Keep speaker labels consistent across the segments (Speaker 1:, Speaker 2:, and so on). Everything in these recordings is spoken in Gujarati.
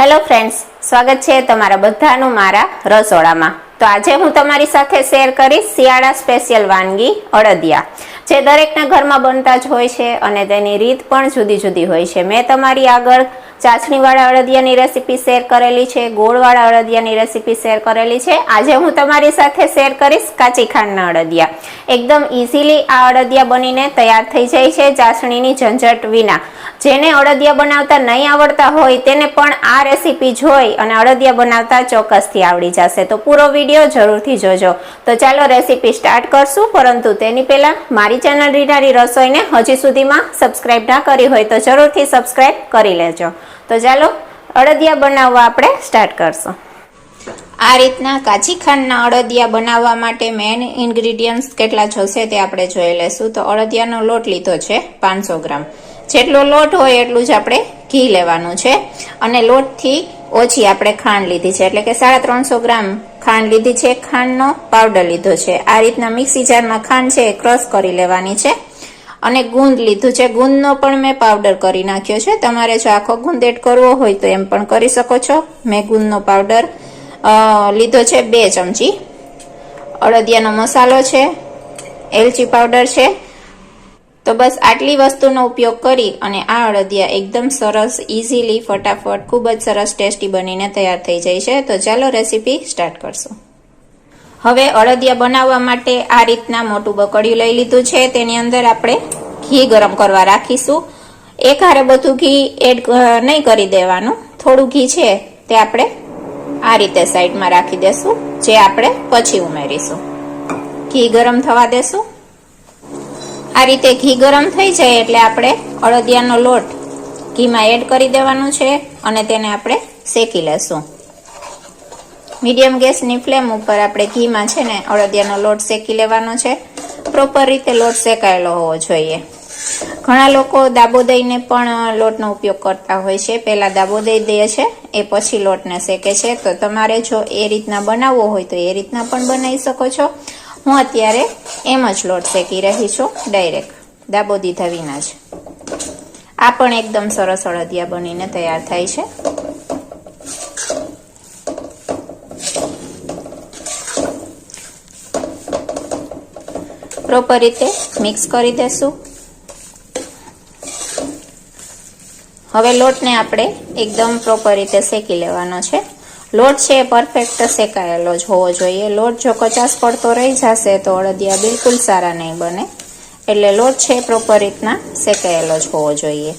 Speaker 1: હેલો ફ્રેન્ડ્સ, સ્વાગત છે તમારા બધાનું મારા રસોડામાં। તો આજે હું તમારી સાથે શેર કરીશ શિયાળા સ્પેશિયલ વાનગી અડદિયા, જે દરેકના ઘરમાં બનતા જ હોય છે અને તેની રીત પણ જુદી જુદી હોય છે। મેં તમારી આગળ ચાસણીવાળા અડદિયાની રેસીપી શેર કરેલી છે, ગોળવાળા અડદિયાની રેસીપી શેર કરેલી છે। આજે હું તમારી સાથે શેર કરીશ કાચી ખાંડના અડદિયા। એકદમ ઇઝીલી આ અડદિયા બનીને તૈયાર થઈ જાય છે ચાસણીની ઝંઝટ વિના। જેને અડદિયા બનાવતા નહીં આવડતા હોય તેને પણ આ રેસીપી જોઈ અને અડદિયા બનાવતા ચોક્કસથી આવડી જશે। તો પૂરો વિડીયો જરૂરથી જોજો। તો ચાલો રેસીપી સ્ટાર્ટ કરશું, પરંતુ તેની પહેલા મારી ચેનલ રીનારી રસોઈને હજી સુધીમાં સબસ્ક્રાઇબ ના કરી હોય તો જરૂરથી સબસ્ક્રાઇબ કરી લેજો। તો ચાલો અડદિયા બનાવવા આપણે સ્ટાર્ટ કરશું। આ રીતના કાચી ખાંડના અડદિયા બનાવવા માટે મેઇન ઇન્ગ્રેડિયન્ટ્સ કેટલા જોશે તે આપણે જોઈ લેશું। તો અડદિયાનો લોટ લીધો છે 500 ગ્રામ। જેટલો લોટ હોય એટલું જ આપણે ઘી લેવાનું છે અને લોટથી ઓછી આપણે ખાંડ લીધી છે, એટલે કે 350 ગ્રામ ખાંડ લીધી છે। ખાંડનો પાવડર લીધો છે। આ રીતના મિક્સી જારમાં ખાંડ છે ક્રશ કરી લેવાની છે અને ગુંદ લીધું છે। ગુંદનો પણ મેં પાવડર કરી નાખ્યો છે। તમારે જો આખો ગુંદ એડ કરવો હોય તો એમ પણ કરી શકો છો। મેં ગુંદનો પાવડર લીધો છે 2 ચમચી। અડદિયાનો મસાલો છે, એલચી પાવડર છે। તો બસ આટલી વસ્તુનો ઉપયોગ કરી અને આ અડદિયા એકદમ સરસ ઇઝીલી ફટાફટ ખૂબ જ સરસ ટેસ્ટી બનીને તૈયાર થઈ જાય છે। તો ચાલો રેસીપી સ્ટાર્ટ કરશું। હવે અડદિયા બનાવવા માટે આ રીતના મોટું બકડિયું લઈ લીધું છે। તેની અંદર આપણે ઘી ગરમ કરવા રાખીશું। એક હારે બધું ઘી એડ નહીં કરી દેવાનું, થોડું ઘી છે તે આપણે આ રીતે સાઈડમાં રાખી દેશું, જે આપણે પછી ઉમેરીશું। ઘી ગરમ થવા દેશું। આ રીતે ઘી ગરમ થઈ જાય એટલે આપણે અડદિયાનો લોટ ઘીમાં એડ કરી દેવાનું છે અને તેને આપણે શેકી લેશું। મીડિયમ ગેસની ફ્લેમ ઉપર આપણે ઘીમાં છે ને અડદિયાનો લોટ શેકી લેવાનો છે। પ્રોપર રીતે લોટ શેકાયેલો હોવો જોઈએ। ઘણા લોકો દાબો દઈને પણ લોટનો ઉપયોગ કરતા હોય છે, પહેલા દાબો દઈ દે છે એ પછી લોટને શેકે છે। તો તમારે જો એ રીતના બનાવવો હોય તો એ રીતના પણ બનાવી શકો છો। હું અત્યારે એમ જ લોટ શેકી રહી છું, ડાયરેક્ટ દાબો દીધા વિના જ। આ પણ એકદમ સરસ અડદિયા બનીને તૈયાર થાય છે। પ્રોપર રીતે મિક્સ કરી દેશું। હવે લોટને આપણે એકદમ પ્રોપર રીતે શેકી લેવાનો છે। લોટ છે પરફેક્ટ શેકાયેલો જ હોવો જોઈએ। લોટ જો કચાશ પડતો રહી જશે તો અડદિયા બિલકુલ સારા નહીં બને, એટલે લોટ છે પ્રોપર રીતના શેકાયેલો જ હોવો જોઈએ।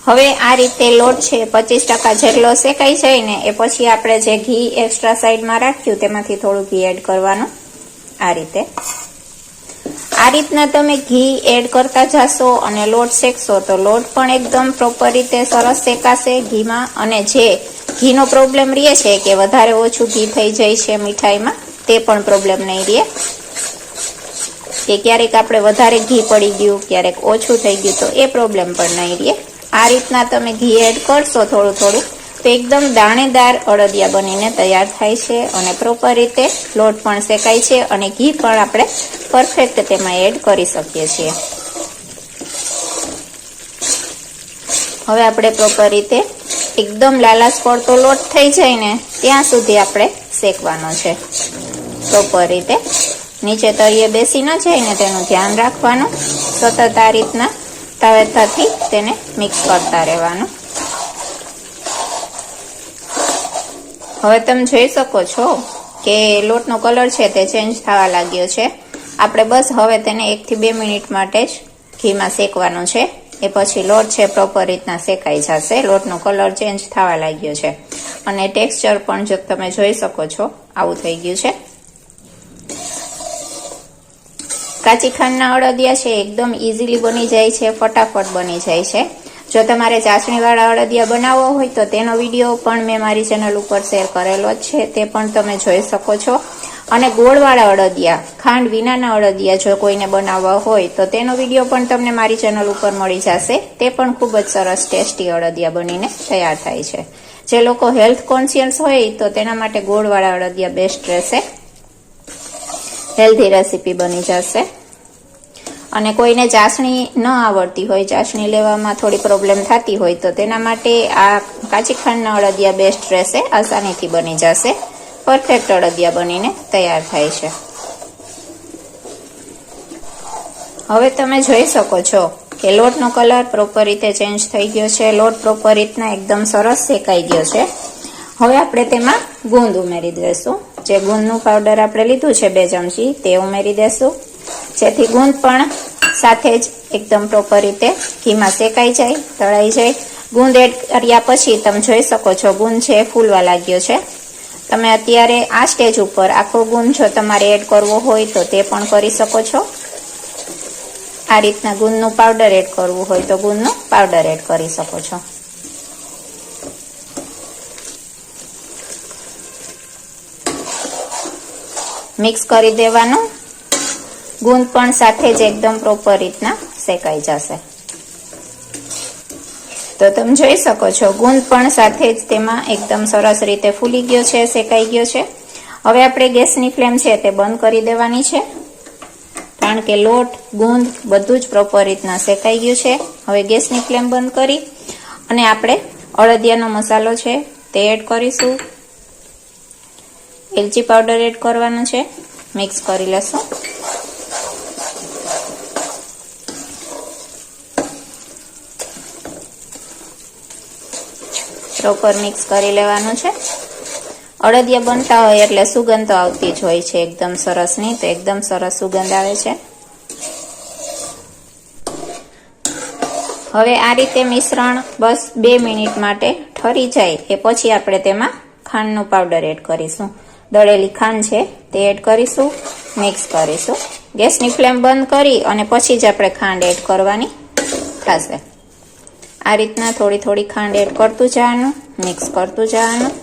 Speaker 1: હવે આ રીતે લોટ છે 25% જેટલો શેકાઈ જાય ને એ પછી આપણે જે ઘી એક્સ્ટ્રા સાઈડમાં રાખ્યું તેમાંથી થોડું ઘી એડ કરવાનું। આ રીતના તમે ઘી એડ કરતા જશો અને લોટ શેકશો તો લોટ પણ એકદમ પ્રોપર રીતે સરસ શેકાશે ઘીમાં। અને જે ઘીનો પ્રોબ્લેમ રહે છે કે વધારે ઓછું ઘી થઈ જાય છે મીઠાઈમાં, તે પણ પ્રોબ્લેમ નહીં રહે, કે ક્યારેક આપણે વધારે ઘી પડી ગયું, ક્યારેક ઓછું થઈ ગયું, તો એ પ્રોબ્લેમ પણ નહીં રહે। આ રીતના તમે ઘી એડ કરશો થોડું થોડું તો એકદમ દાણેદાર અડદિયા બનીને તૈયાર થાય છે અને પ્રોપર રીતે લોટ પણ શેકાય છે અને ઘી પણ આપણે પરફેક્ટ તેમાં એડ કરી શકીએ છીએ। હવે આપણે પ્રોપર રીતે એકદમ લાલાશ પડતો લોટ થઈ જાય ને ત્યાં સુધી આપણે શેકવાનો છે પ્રોપર રીતે। નીચે તળિયે બેસી ન જાય ને તેનું ધ્યાન રાખવાનું। સતત આ રીતના તાવેતાથી તેને મિક્સ કરતા રહેવાનું। હવે તમે જોઈ શકો છો કે લોટનો કલર છે તે ચેન્જ થવા લાગ્યો છે। આપણે બસ હવે તેને 1 થી 2 મિનિટ માટે જ ઘીમાં શેકવાનું છે, એ પછી લોટ છે પ્રોપર રીતના શેકાઈ જશે। લોટનો કલર ચેન્જ થવા લાગ્યો છે અને ટેક્સચર પણ જો તમે જોઈ શકો છો આવું થઈ ગયું છે। કાચી ખાંડના અડદિયા છે એકદમ ઇઝીલી બની જાય છે, ફટાફટ બની જાય છે। જો તમારે ચાસણીવાળા અડદિયા બનાવવો હોય તો તેનો વિડીયો પણ મેં મારી ચેનલ ઉપર શેર કરેલો જ છે, તે પણ તમે જોઈ શકો છો। અને ગોળવાળા અડદિયા, ખાંડ વિનાના અડદિયા જો કોઈને બનાવવા હોય તો તેનો વિડીયો પણ તમને મારી ચેનલ ઉપર મળી જશે। તે પણ ખૂબ જ સરસ ટેસ્ટી અડદિયા બનીને તૈયાર થાય છે। જે લોકો હેલ્થ કોન્શિયસ હોય તો તેના માટે ગોળવાળા અડદિયા બેસ્ટ રહેશે। હેલ્ધી રેસીપી બની જશે। અને કોઈને ચાસણી ન આવડતી હોય, ચાસણી લેવામાં થોડી પ્રોબ્લેમ થતી હોય, તો તેના માટે આ કાચી ખાંડના અડદિયા બેસ્ટ રહેશે, આસાનીથી બની જશે, પરફેક્ટ અડદિયા બનીને તૈયાર થાય છે. હવે તમે જોઈ શકો છો કે લોટનો કલર પ્રોપર રીતે ચેન્જ થઈ ગયો છે, લોટ પ્રોપર રીતના એકદમ સરસ શેકાઈ ગયો છે. હવે આપણે તેમાં ગુંદ ઉમેરી દઈશું. જે ગુંદનું પાવડર આપણે લીધું છે 2 ચમચી, તે ઉમેરી દઈશું, જેથી ગુંદ પણ સાથે જ એકદમ પ્રોપર રીતે ઘીમાં શેકાઈ જાય, તળાઈ જાય. ગુંદ એડ કર્યા પછી તમે જોઈ શકો છો ગુંદ છે ફૂલવા લાગ્યો છે. તમે અત્યારે આ સ્ટેજ ઉપર આખો ગુંદ જો તમારે એડ કરવો હોય તો તે પણ કરી શકો છો. આ રીતના ગુંદનું પાવડર એડ કરવું હોય તો ગુંદનું પાવડર એડ કરી શકો છો. મિક્સ કરી દેવાનું. ગુંદ પણ સાથે જ એકદમ પ્રોપર રીતના શેકાઈ જશે. તો તમે જોઈ શકો છો ગુંદ પણ સાથે જ તેમાં એકદમ સરસ રીતે ફૂલી ગયો છે, શેકાઈ ગયો છે. હવે આપણે ગેસની ફ્લેમ છે તે બંધ કરી દેવાની છે, કારણ કે લોટ, ગુંદ બધું જ પ્રોપર રીતના શેકાઈ ગયું છે. હવે ગેસની ફ્લેમ બંધ કરી અને આપણે અડદિયાનો મસાલો છે તે એડ કરીશું. એલચી પાવડર એડ કરવાનો છે, મિક્સ કરી લેશું. પ્રોપર મિક્સ કરી લેવાનું છે. અડદિયા બનતા હોય એટલે સુગંધ તો આવતી જ હોય છે એકદમ સરસની, તો એકદમ સરસ સુગંધ આવે છે. હવે આ રીતે મિશ્રણ બસ 2 મિનિટ માટે ઠરી જાય એ પછી આપણે તેમાં ખાંડનો પાવડર એડ કરીશું. દળેલી ખાંડ છે તે એડ કરીશું, મિક્સ કરીશું. ગેસની ફ્લેમ બંધ કરી અને પછી જ આપણે ખાંડ એડ કરવાની થશે. આ રીતના થોડી થોડી ખાંડ એડ કરતું જવાનું, મિક્સ કરતું જવાનું.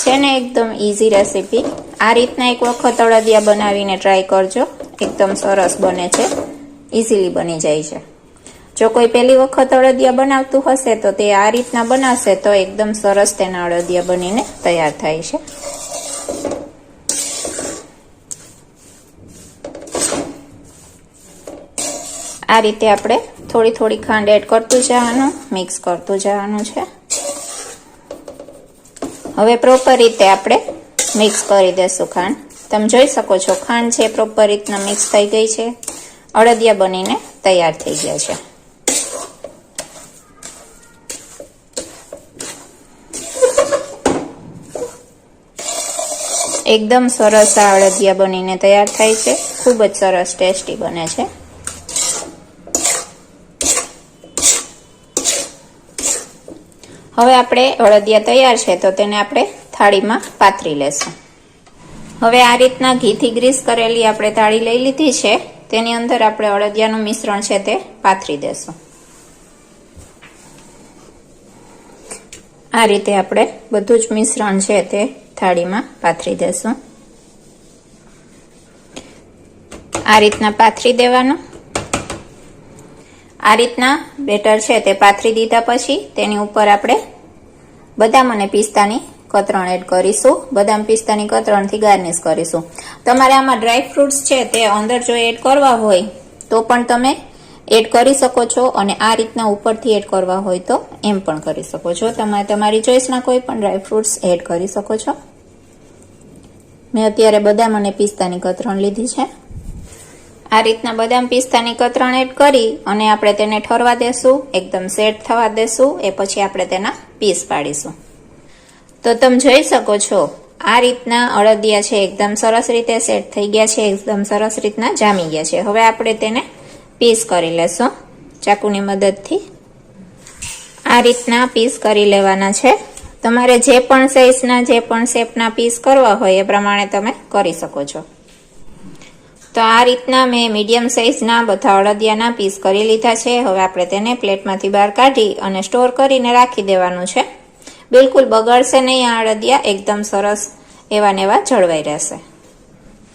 Speaker 1: છે ને એકદમ ઈઝી રેસીપી. આ રીતના એક વખત અડદિયા બનાવીને ટ્રાય કરજો, એકદમ સરસ બને છે, ઈઝીલી બની જાય છે. જો કોઈ પહેલી વખત અડદિયા બનાવતું હશે તો તે આ રીતના બનાવશે તો એકદમ સરસ તેના અડદિયા બનીને તૈયાર થાય છે. આ રીતે આપણે થોડી થોડી ખાંડ એડ કરતું જવાનું, મિક્સ કરતું જવાનું છે. હવે પ્રોપર રીતે આપણે મિક્સ કરી દેશું ખાંડ. તમે જોઈ શકો છો ખાંડ છે પ્રોપર રીતના મિક્સ થઈ ગઈ છે, અડદિયા બનીને તૈયાર થઈ ગયા છે. એકદમ સરસ આ અડદિયા બનીને તૈયાર થાય છે, ખૂબ જ સરસ ટેસ્ટી બને છે. હવે આપણે અડદિયા તૈયાર છે તો તેને આપણે થાળીમાં પાથરી લેશું. હવે આ રીતના ઘીથી ગ્રીસ કરેલી આપણે થાળી લઈ લીધી છે, તેની અંદર આપણે અડદિયાનું મિશ્રણ છે તે પાથરી દેશું. આ રીતે આપણે બધું જ મિશ્રણ છે તે થાળીમાં પાથરી દેશું. આ રીતના પાથરી દેવાનું. આ રીતના બેટર છે તે પાથરી દીધા પછી તેની ઉપર આપણે બદામ અને પિસ્તાની કતરણ એડ કરીશું. બદામ પિસ્તાની કતરણથી ગાર્નિશ કરીશું. તમારે આમાં ડ્રાય ફ્રૂટ્સ છે તે અંદર જો એડ કરવા હોય તો પણ તમે એડ કરી શકો છો, અને આ રીતના ઉપરથી એડ કરવા હોય તો એમ પણ કરી શકો છો. તમે તમારી ચોઈસના કોઈ પણ ડ્રાય ફ્રૂટ્સ એડ કરી શકો છો. મેં અત્યારે બદામ અને પિસ્તાની કતરણ લીધી છે. આ રીતના બદામ પિસ્તાની કતરણ એડ કરી અને આપણે તેને ઠરવા દેશું, એકદમ સેટ થવા દેશું. એ પછી આપણે તેના પીસ પાડીશું. તો તમે જોઈ શકો છો આ રીતના અડદિયા છે એકદમ સરસ રીતે સેટ થઈ ગયા છે, એકદમ સરસ રીતના જામી ગયા છે. હવે આપણે તેને પીસ કરી લેશું ચાકુની મદદથી. આ રીતના પીસ કરી લેવાના છે. તમારે જે પણ સાઈઝના, જે પણ શેપના પીસ કરવા હોય એ પ્રમાણે તમે કરી શકો છો. તો આ રીતના મેં મીડિયમ સાઈઝના બધા અડદિયાના પીસ કરી લીધા છે. હવે આપણે તેને પ્લેટમાંથી બહાર કાઢી અને સ્ટોર કરીને રાખી દેવાનું છે. બિલકુલ બગડશે નહીં આ અડદિયા, એકદમ સરસ એવા ને એવા જળવાઈ રહેશે.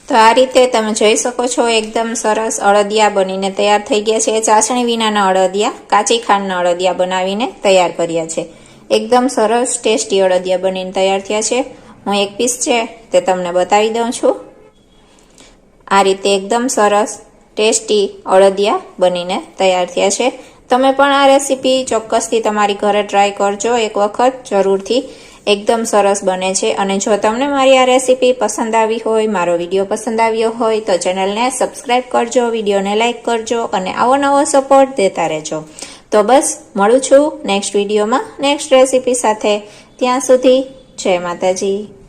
Speaker 1: તો આ રીતે તમે જોઈ શકો છો એકદમ સરસ અડદિયા બનીને તૈયાર થઈ ગયા છે. ચાસણી વિનાના અડદિયા, કાચી ખાંડના અડદિયા બનાવીને તૈયાર કર્યા છે. એકદમ સરસ ટેસ્ટી અડદિયા બનીને તૈયાર થયા છે. હું એક પીસ છે તે તમને બતાવી દઉં છું. આ રીતે એકદમ સરસ ટેસ્ટી અળદિયા બનીને તૈયાર થયા છે। તમે પણ આ રેસીપી ચોક્કસથી તમારી ઘરે ટ્રાય કરજો એક વખત જરૂરથી, એકદમ સરસ બને છે। અને જો તમને મારી આ રેસીપી પસંદ આવી હોય, મારો વિડીયો પસંદ આવ્યો હોય તો ચેનલને સબસ્ક્રાઈબ કરજો, વિડીયોને લાઈક કરજો અને આવો નવો સપોર્ટ દેતા રહેજો। તો બસ મળું છું નેક્સ્ટ વિડીયોમાં નેક્સ્ટ રેસીપી સાથે। ત્યાં સુધી જય માતાજી।